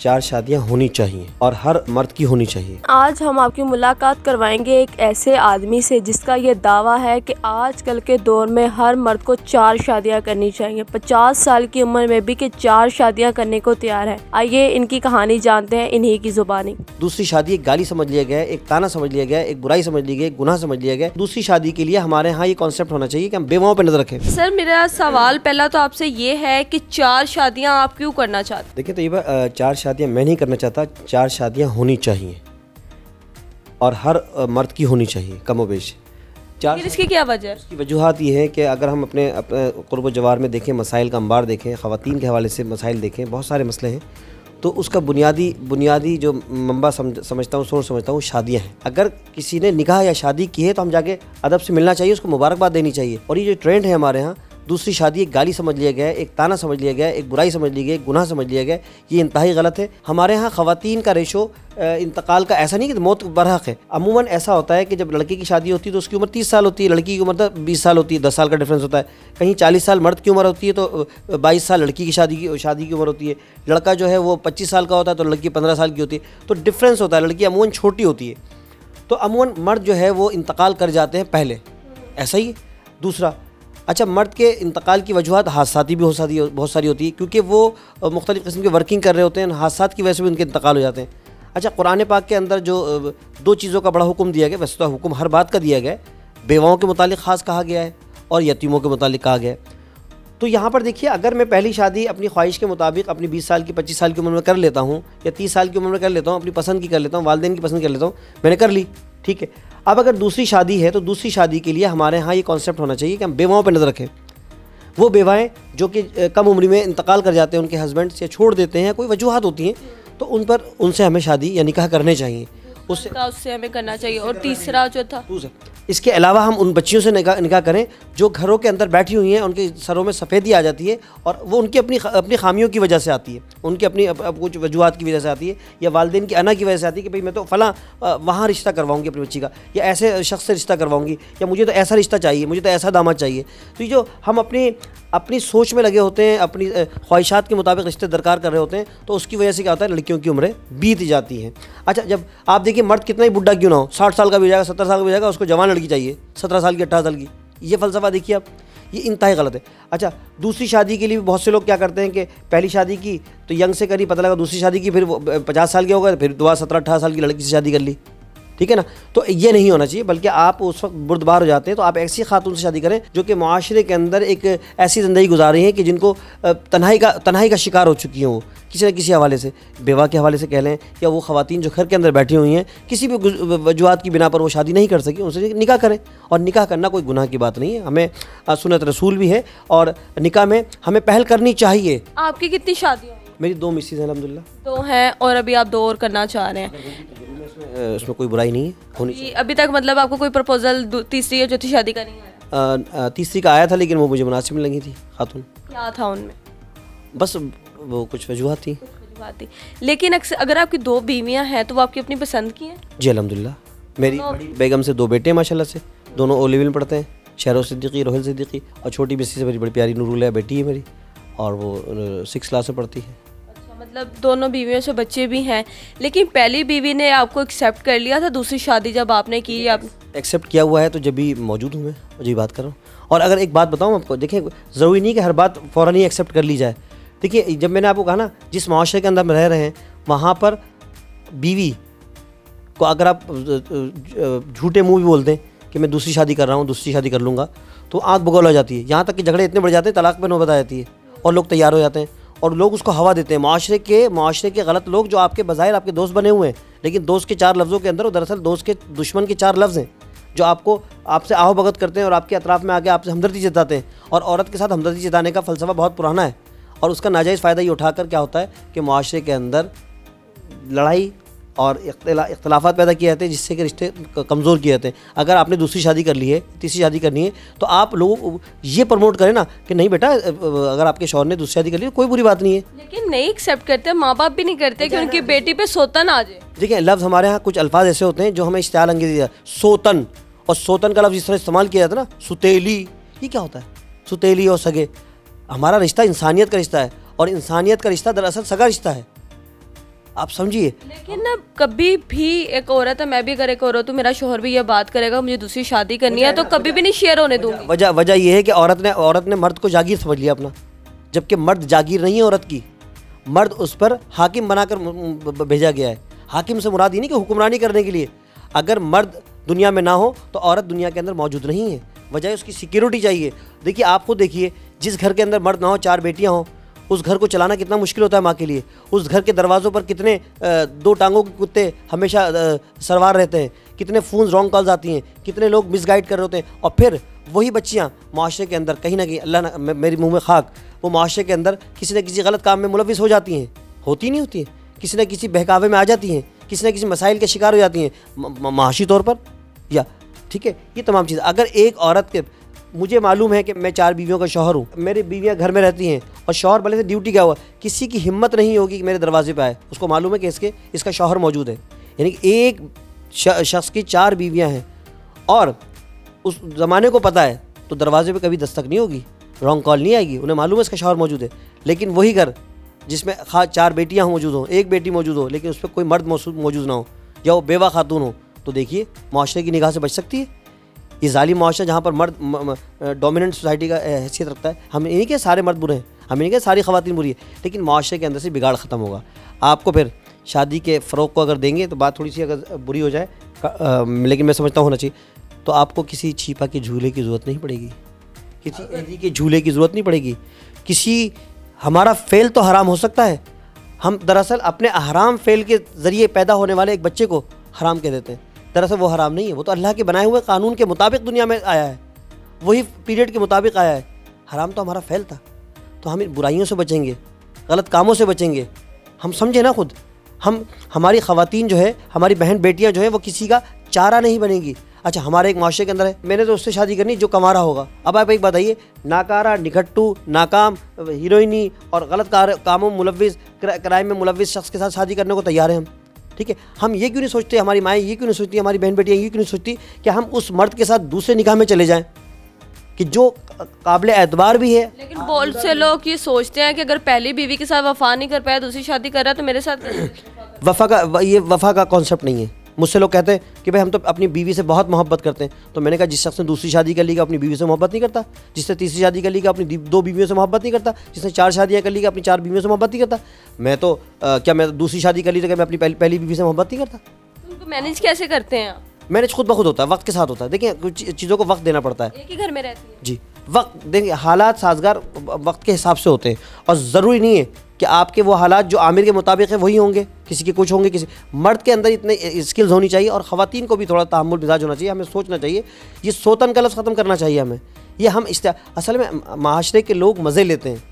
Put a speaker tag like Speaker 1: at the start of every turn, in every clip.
Speaker 1: 4 शादियां होनी चाहिए और हर मर्द की होनी चाहिए।
Speaker 2: आज हम आपकी मुलाकात करवाएंगे एक ऐसे आदमी से जिसका ये दावा है कि आजकल के दौर में हर मर्द को 4 शादियां करनी चाहिए। 50 साल की उम्र में भी कि 4 शादियां करने को तैयार है। आइए इनकी कहानी जानते हैं इन्हीं की जुबानी।
Speaker 1: दूसरी शादी एक गाली समझ लिया गया है, एक ताना समझ लिया गया है, एक बुराई समझ ली गई, एक गुनाह समझ लिया गया है। दूसरी शादी के लिए हमारे यहाँ ये कॉन्सेप्ट होना चाहिए कि हम बेवाओं पे नजर रखें।
Speaker 2: सर मेरा सवाल पहला तो आपसे ये है कि 4 शादियां आप क्यों करना चाहते?
Speaker 1: देखिए तैयबा, 4 शादियां मैं नहीं करना चाहता, 4 शादियां होनी चाहिए और हर मर्द की होनी चाहिए कमोबेश।
Speaker 2: इसकी क्या वजह है?
Speaker 1: इसकी वजूहत ये है कि अगर हम अपने क़ुर्ब जवार में देखें, मसाइल का अंबार देखें, ख़वातीन के हवाले से मसाइल देखें, बहुत सारे मसले हैं, तो उसका बुनियादी जो मंबा समझता हूँ, सोच समझता हूँ, शादियाँ हैं। अगर किसी ने निकाह या शादी की है तो हम जाके अदब से मिलना चाहिए, उसको मुबारकबाद देनी चाहिए। और ये जो ट्रेंड है हमारे यहाँ, दूसरी शादी एक गाली समझ लिया गया है, एक ताना समझ लिया गया है, एक बुराई समझ ली गई, एक गुनाह समझ लिया गया है, ये इंतहाई गलत है। हमारे यहाँ ख़वातीन का रेशो इंतकाल का ऐसा नहीं कि मौत बरहक है। अमूमन ऐसा होता है कि जब लड़के की शादी होती है तो उसकी उम्र 30 साल होती है, लड़की की उम्र 20 साल होती है, 10 साल का डिफरेंस होता है। कहीं 40 साल मर्द की उम्र होती है तो 22 साल लड़की की शादी की उम्र होती है। लड़का जो है वो 25 साल का होता है तो लड़की 15 साल की होती है, तो डिफरेंस होता है। लड़की अमूमन छोटी होती है, तो अमूमन मर्द जो है वो इंतकाल कर जाते हैं पहले, ऐसा ही। दूसरा, अच्छा, मर्द के इंतकाल की वजूहत हादसाती भी बहुत सारी होती है, क्योंकि वो मुख्तलिफ़ किस्म के वर्किंग कर रहे होते हैं, हादसात की वजह से भी उनके इंतकाल हो जाते हैं। अच्छा, कुरान पाक के अंदर जो 2 चीज़ों का बड़ा हुक्म दिया गया, वैसे तो हुक्म हर बात का दिया गया है, बेवाओं के मुतालिक ख़ास कहा गया है और यतीमों के मुतालिक कहा गया है। तो यहाँ पर देखिए, अगर मैं पहली शादी अपनी ख्वाहिश के मुताबिक अपनी 20 साल की 25 साल की उम्र में कर लेता हूँ या 30 साल की उम्र में कर लेता हूँ, अपनी पसंद की कर लेता हूँ, वालिदैन की पसंद कर लेता हूँ, मैंने कर ली, ठीक है। अब अगर दूसरी शादी है तो दूसरी शादी के लिए हमारे यहाँ ये कॉन्सेप्ट होना चाहिए कि हम बेवाओं पर नज़र रखें। वो बेवाएँ जो कि कम उम्र में इंतकाल कर जाते हैं, उनके हस्बैंड से छोड़ देते हैं, कोई वजूहत होती हैं, तो उनसे हमें शादी या निकाह करने चाहिए,
Speaker 2: उससे हमें करना चाहिए। और तीसरा जो था,
Speaker 1: इसके अलावा हम उन बच्चियों से निकाह करें जो घरों के अंदर बैठी हुई हैं, उनके सरों में सफ़ेदी आ जाती है और वो उनकी अपनी खामियों की वजह से आती है, उनकी अपनी कुछ वजूहत की वजह से आती है, या वालिदैन की अना की वजह से आती है कि भाई मैं तो फ़लाँ वहाँ रिश्ता करवाऊँगी अपनी बच्ची का, या ऐसे शख्स से रिश्ता करवाऊँगी, या मुझे तो ऐसा रिश्ता चाहिए, मुझे तो ऐसा दामाद चाहिए। तो ये जो हम अपनी सोच में लगे होते हैं, अपनी ख्वाहिशात के मुताबिक रिश्ते दरकार कर रहे होते हैं, तो उसकी वजह से क्या होता है, लड़कियों की उम्रें बीत जाती हैं। अच्छा, जब आप देखिए, मर्द कितना ही बुढ़ा क्यों ना हो, 60 साल का भी हो जाएगा, 70 साल का भी हो जाएगा, उसको जवान लड़की चाहिए, 17 साल की, 18 साल की। ये फ़लसफ़ा देखिए आप, ये इंतहाई गलत है। अच्छा, दूसरी शादी के लिए भी बहुत से लोग क्या करते हैं कि पहली शादी की तो यंग से करी, पता लगा दूसरी शादी की, फिर 50 साल के हो गए, फिर दोबारा 17-18 साल की लड़की से शादी कर ली, ठीक है ना। तो ये नहीं होना चाहिए, बल्कि आप उस वक्त बुर्दबार हो जाते हैं तो आप ऐसी खातून से शादी करें जो कि मुआशरे के अंदर एक ऐसी ज़िंदगी गुजार रही है कि जिनको तन्हाई का शिकार हो चुकी हैं, वो किसी न किसी हवाले से, बेवा के हवाले से कह लें, या वो ख़वातीन जो घर के अंदर बैठी हुई हैं, किसी भी वजूहत की बिना पर वो शादी नहीं कर सकी, उनसे निकाह करें। और निकाह करना कोई गुनाह की बात नहीं है, हमें सुन्नत रसूल भी है और निकाह में हमें पहल करनी चाहिए।
Speaker 2: आपकी कितनी शादियाँ?
Speaker 1: मेरी 2 मिसेज हैं अल्हम्दुलिल्लाह।
Speaker 2: 2 हैं और अभी आप 2 और करना चाह रहे हैं।
Speaker 1: उसमें कोई बुराई नहीं है, होनी चाहिए।
Speaker 2: अभी तक मतलब आपको कोई प्रपोजल तीसरी या चौथी शादी का नहीं आया?
Speaker 1: तीसरी का आया था, लेकिन वो मुझे मुनासिब नहीं लगी थी खातून।
Speaker 2: क्या था उनमें? बस
Speaker 1: वो कुछ वजूहत थी।
Speaker 2: लेकिन अगर आपकी 2 बीवियां हैं तो वो आपकी अपनी पसंद की हैं?
Speaker 1: जी अल्हम्दुलिल्लाह। मेरी बड़ी बेगम से 2 बेटे हैं माशाल्लाह से, दोनों ओ लेवल में पढ़ते हैं, शहरों सिद्दीकी, रोहिल सिद्दीकी, और छोटी बेसी से मेरी बड़ी प्यारी नूरुल बेटी है मेरी, और वो 6 क्लास में पढ़ती है।
Speaker 2: मतलब दोनों बीवियों से बच्चे भी हैं, लेकिन पहली बीवी ने आपको एक्सेप्ट कर लिया था, दूसरी शादी जब आपने की? आप
Speaker 1: एक्सेप्ट किया हुआ है तो जब भी मौजूद हूँ मैं, मुझे बात कर रहा हूँ। और अगर एक बात बताऊँ आपको, देखिए ज़रूरी नहीं कि हर बात फ़ौरन ही एक्सेप्ट कर ली जाए। देखिए, जब मैंने आपको कहा ना, जिस माशरे के अंदर हम रह रहे हैं, वहाँ पर बीवी को अगर आप झूठे मुँह भी बोल दें कि मैं दूसरी शादी कर रहा हूँ, दूसरी शादी कर लूँगा, तो आँख बगौल हो जाती है। यहाँ तक कि झगड़े इतने बढ़ जाते हैं, तलाक पे नौबत आ जाती है, और लोग तैयार हो जाते हैं और लोग उसको हवा देते हैं। माशरे के गलत लोग जो आपके बज़ाहिर आपके दोस्त बने हुए हैं, लेकिन दोस्त के 4 लफ्ज़ों के अंदर वो दरअसल दोस्त के दुश्मन के 4 लफ्ज़ हैं जो आपसे आहो भगत करते हैं और आपके अतराफ़ में आके आपसे हमदर्दी जताते हैं। और औरत के साथ हमदर्दी जताने का फ़लसफ़ा बहुत पुराना है, और उसका नाजायज़ फ़ायदा ये उठाकर क्या होता है कि माशरे के अंदर लड़ाई और इख्तलाफात पैदा किए जाते हैं, जिससे कि रिश्ते कमज़ोर किए जाते हैं। अगर आपने दूसरी शादी कर ली है, तीसरी शादी करनी है, तो आप लोग ये प्रमोट करें ना कि नहीं बेटा, अगर आपके शौहर ने दूसरी शादी कर ली कोई बुरी बात नहीं है।
Speaker 2: लेकिन नहीं एक्सेप्ट करते, माँ बाप भी नहीं करते कि उनकी बेटी पे सोतन आ जाए।
Speaker 1: देखिए, लफ्ज़ हमारे यहाँ कुछ अल्फाज ऐसे होते हैं जो हमें इश्तियाल अंगेज़ी, सोतन, और सोतन का लफ्ज़ इस तरह इस्तेमाल किया जाता है ना, सुतेली, ये क्या होता है? सुतेली और सगे। हमारा रिश्ता इंसानियत का रिश्ता है, और इंसानियत का रिश्ता दरअसल सगा रिश्ता है। आप समझिए।
Speaker 2: लेकिन ना कभी भी एक औरत है, मैं भी अगर एक औरत हूँ, मेरा शोहर भी ये बात करेगा मुझे दूसरी शादी करनी है, तो कभी भी नहीं शेयर होने दूंगी।
Speaker 1: वजह ये है कि औरत ने मर्द को जागीर समझ लिया अपना, जबकि मर्द जागीर नहीं है औरत की। मर्द उस पर हाकिम बनाकर भेजा गया है। हाकिम से मुराद ये नहीं कि हुक्मरानी करने के लिए। अगर मर्द दुनिया में ना हो तो औरत दुनिया के अंदर मौजूद नहीं है। वजह उसकी सिक्योरिटी चाहिए। देखिए, आप खुद देखिए, जिस घर के अंदर मर्द ना हो, 4 बेटियां हों, उस घर को चलाना कितना मुश्किल होता है माँ के लिए। उस घर के दरवाज़ों पर कितने 2 टांगों के कुत्ते हमेशा सरवार रहते हैं, कितने फ़ोन रॉन्ग कॉल्स आती हैं, कितने लोग मिसगाइड कर रहे होते हैं। और फिर वही बच्चियाँ माशरे के अंदर कहीं ना कहीं, अल्लाह ना मेरी मुँह में खाक, वो माशरे के अंदर किसी न किसी गलत काम में मुलविस हो जाती हैं। होती नहीं होती हैं, किसी न किसी बहकावे में आ जाती हैं, किसी न किसी मसाइल के शिकार हो जाती हैं माशी तौर पर, या ठीक है। ये तमाम चीज़, अगर एक औरत के, मुझे मालूम है कि मैं 4 बीवियों का शौहर हूँ, मेरी बीवियाँ घर में रहती हैं और शौहर भले से ड्यूटी गया हुआ, किसी की हिम्मत नहीं होगी कि मेरे दरवाजे पे आए। उसको मालूम है कि इसका शौहर मौजूद है। यानी कि एक शख्स की 4 बीवियाँ हैं और उस ज़माने को पता है, तो दरवाजे पे कभी दस्तक नहीं होगी, रॉन्ग कॉल नहीं आएगी। उन्हें मालूम है इसका शौहर मौजूद है। लेकिन वही घर जिसमें 4 बेटियाँ मौजूद हों, एक बेटी मौजूद हो, लेकिन उस पर कोई मर्द मौजूद ना हो, या वो बेवा खातून हो, तो देखिए माशरे की निगाह से बच सकती है। ये ज़ालिम माशरा जहाँ पर मर्द डोमिनेंट सोसाइटी का हैसियत रखता है। हम नहीं कह सारे मर्द बुरे हैं, हम नहीं कह सारी ख़वातीन बुरी है, लेकिन माशरे के अंदर से बिगाड़ ख़त्म होगा। आपको फिर शादी के फ़रोग़ को अगर देंगे तो बात थोड़ी सी अगर बुरी हो जाए, लेकिन मैं समझता हूँ होना चाहिए, तो आपको किसी छीपा के झूले की ज़रूरत नहीं पड़ेगी, किसी एजी के झूले की ज़रूरत नहीं पड़ेगी। किसी, हमारा फ़ेल तो हराम हो सकता है, हम दरअसल अपने हराम फ़ेल के ज़रिए पैदा होने वाले एक बच्चे को हराम कह देते हैं। दरअसल वो हराम नहीं है, वो तो अल्लाह के बनाए हुए कानून के मुताबिक दुनिया में आया है, वही पीरियड के मुताबिक आया है। हराम तो हमारा फ़ेल था। तो हम इन बुराइयों से बचेंगे, गलत कामों से बचेंगे। हम समझे ना खुद, हमारी ख़वातीन जो है, हमारी बहन बेटियां जो है, वो किसी का चारा नहीं बनेगी। अच्छा, हमारे एक माशरे के अंदर है, मैंने तो उससे शादी करनी जो कमा रहा होगा। अब आप एक बताइए, नाकारा, निकट्टू, नाकाम, हीरोइनी और गलत कामों मुलविस, क्राइम में मुलविस शख्स के साथ शादी करने को तैयार हैं हम। ठीक है, हम ये क्यों नहीं सोचते, हमारी माएँ ये क्यों नहीं सोचती, हमारी बहन बेटियाँ ये क्यों नहीं सोचती कि हम उस मर्द के साथ दूसरे निकाह में चले जाएं कि जो काबिल एतबार भी है।
Speaker 2: लेकिन बहुत से लोग ये सोचते हैं कि अगर पहली बीवी के साथ वफा नहीं कर पाया, दूसरी शादी कर रहा है, तो मेरे साथ
Speaker 1: वफा का कॉन्सेप्ट नहीं है। मुझसे लोग कहते हैं कि भाई हम तो अपनी बीवी से बहुत मोहब्बत करते हैं। तो मैंने कहा, जिस शख्स ने दूसरी शादी कर ली अपनी बीवी से मोहब्बत नहीं करता, जिसने तीसरी शादी कर ली अपनी 2 बीवियों से मोहब्बत नहीं करता, जिसने 4 शादियाँ कर ली अपनी 4 बीवियों से मोहब्बत नहीं करता। मैं तो क्या मैं दूसरी शादी कर ली तो क्या मैं अपनी पहली बीवी से मोहब्बत नहीं करता?
Speaker 2: उनको मैनेज कैसे करते हैं आप?
Speaker 1: मैनेज खुद ब खुद होता है, वक्त के साथ होता है। देखिए, कुछ चीज़ों को वक्त देना पड़ता है।
Speaker 2: एक ही घर में रहती है
Speaker 1: जी, वक्त देखिए, हालात साजगार वक्त के हिसाब से होते हैं, और ज़रूरी नहीं है कि आपके वो हालात जो आमिर के मुताबिक है वही होंगे, किसी के कुछ होंगे। किसी मर्द के अंदर इतने स्किल्स होनी चाहिए, और ख़वातीन को भी थोड़ा तहम्मुल मिजाज होना चाहिए। हमें सोचना चाहिए, ये सोतन का लफ्ज़ ख़त्म करना चाहिए हमें। ये हम असल में माशरे के लोग मज़े लेते हैं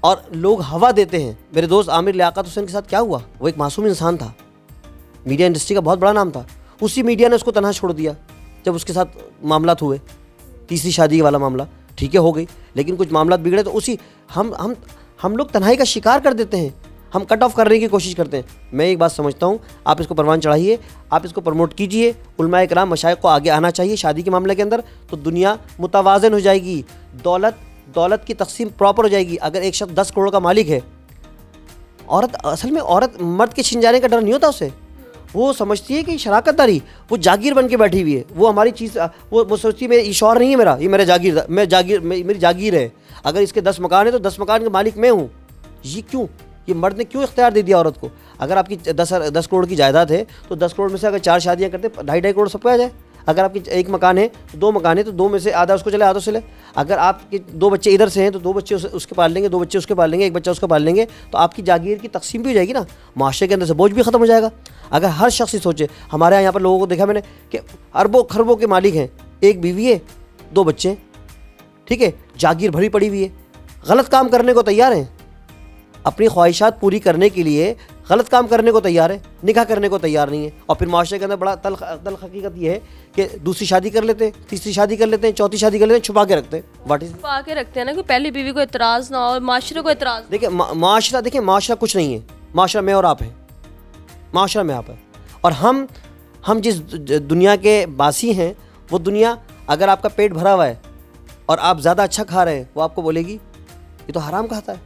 Speaker 1: और लोग हवा देते हैं। मेरे दोस्त आमिर लियाकत हुसैन के साथ क्या हुआ? वो एक मासूम इंसान था, मीडिया इंडस्ट्री का बहुत बड़ा नाम था। उसी मीडिया ने उसको तनहा छोड़ दिया जब उसके साथ मामलात हुए, तीसरी शादी वाला मामला। ठीक है, हो गई, लेकिन कुछ मामलात बिगड़े तो उसी हम लोग तन्हाई का शिकार कर देते हैं, हम कट ऑफ करने की कोशिश करते हैं। मैं एक बात समझता हूँ, आप इसको परवान चढ़ाइए, आप इसको प्रमोट कीजिए। उलमाए कराम मशाइख को आगे आना चाहिए शादी के मामले के अंदर, तो दुनिया मुतवाज़न हो जाएगी, दौलत की तकसीम प्रॉपर हो जाएगी। अगर एक शख्स 10 करोड़ का मालिक है, असल में औरत मर्द के छिन जाने का डर नहीं होता उसे। वो समझती है कि शराकतदारी, वो जागीर बन के बैठी हुई है, वो हमारी चीज़, वो सोचती है ये शौहर नहीं है मेरा, ये मेरा मेरी जागीर है। अगर इसके 10 मकान है तो 10 मकान के मालिक मैं हूँ। ये क्यों, ये मर्द ने क्यों इख्तियार दे दिया औरत को? अगर आपकी 10 करोड़ की जायदाद है तो 10 करोड़ में से अगर 4 शादियाँ करते 2.5 करोड़ सबको आ जाए। अगर आपकी 1 मकान है तो 2 मकान है तो 2 में से आधा उसको चले, आधा उससे ले। अगर आपके 2 बच्चे इधर से हैं तो 2 बच्चे उसके पाल लेंगे, 2 बच्चे उसके पाल लेंगे, 1 बच्चा उसका पाल लेंगे, तो आपकी जागीर की तकसीम भी हो जाएगी ना, माशरे के अंदर से बोझ भी ख़त्म हो जाएगा। अगर हर शख्स ही सोचे, हमारे यहाँ पर लोगों को देखा मैंने कि अरबों खरबों के मालिक हैं, 1 बीवी है, 2 बच्चे, ठीक है, जागीर भरी पड़ी हुई है, गलत काम करने को तैयार हैं, अपनी ख्वाहिशात पूरी करने के लिए गलत काम करने को तैयार है, निकाह करने को तैयार नहीं है। और फिर माशरे के अंदर बड़ा तल्ख हकीकत ये है कि दूसरी शादी कर लेते हैं, तीसरी शादी कर लेते हैं, चौथी शादी कर लेते हैं, छुपा के रखते हैं।
Speaker 2: छुपा के रखते हैं ना कि पहली बीवी को एतराज़ ना हो, माशरे को एतराज़।
Speaker 1: देखिए माशरा कुछ नहीं है, माशरा मैं और आप हैं, माशरा में आप है। और हम जिस दुनिया के बासी हैं, वो दुनिया अगर आपका पेट भरा हुआ है और आप ज़्यादा अच्छा खा रहे हैं, वो आपको बोलेगी ये तो हराम खाता है,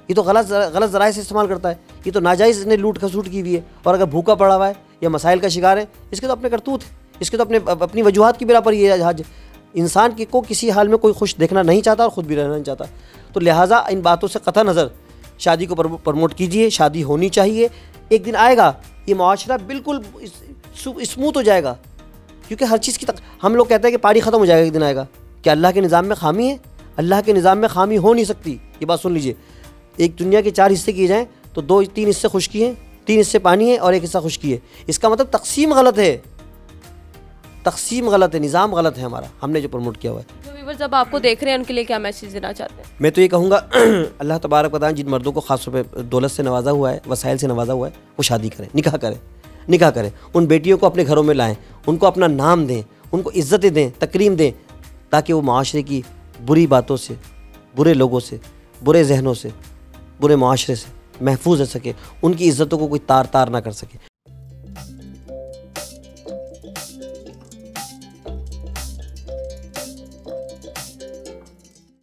Speaker 1: ये तो गलत ज़राए से इस्तेमाल करता है, ये तो नाजायज़ ने लूट खसूट की हुई है। और अगर भूखा पड़ा हुआ है या मसाइल का शिकार है, इसके तो अपने करतूत है, इसके तो अपनी वजूहात की बिना पर ये आज इंसान को किसी हाल में कोई खुश देखना नहीं चाहता और ख़ुद भी रहना नहीं चाहता। तो लिहाजा इन बातों से कतई नज़र शादी को प्रमोट कीजिए, शादी होनी चाहिए। एक दिन आएगा ये मुआशरा बिल्कुल स्मूथ हो जाएगा, क्योंकि हर चीज़ की हम लोग कहते हैं कि पानी ख़त्म हो जाएगा, एक दिन आएगा। क्या अल्लाह के निज़ाम में खामी है? अल्लाह के निज़ाम में खामी हो नहीं सकती। ये बात सुन लीजिए, एक दुनिया के 4 हिस्से किए जाएँ तो 2-3 हिस्से खुश्की हैं, 3 हिस्से पानी है और 1 हिस्सा खुश्की है। इसका मतलब तकसीम गलत है, तकसीम गलत है, निज़ाम गलत है हमारा, हमने जो प्रमोट किया हुआ है।
Speaker 2: जो व्यूअर्स अब आपको देख रहे हैं उनके लिए क्या मैसेज देना चाहते हैं?
Speaker 1: मैं तो ये कहूँगा अल्लाह तबारक व तआला जिन मर्दों को ख़ास तौर पे दौलत से नवाजा हुआ है, वसाइल से नवाजा हुआ है, वो शादी करें, निकाह करें। उन बेटियों को अपने घरों में लाएँ, उनको अपना नाम दें, उनको इज़्ज़तें दें, तकरीम दें, ताकि वो माशरे की बुरी बातों से, बुरे लोगों से, बुरे जहनों से, बुरे माशरे से महफूज रह सके, उनकी इज़्ज़तों को कोई तार ना कर सके।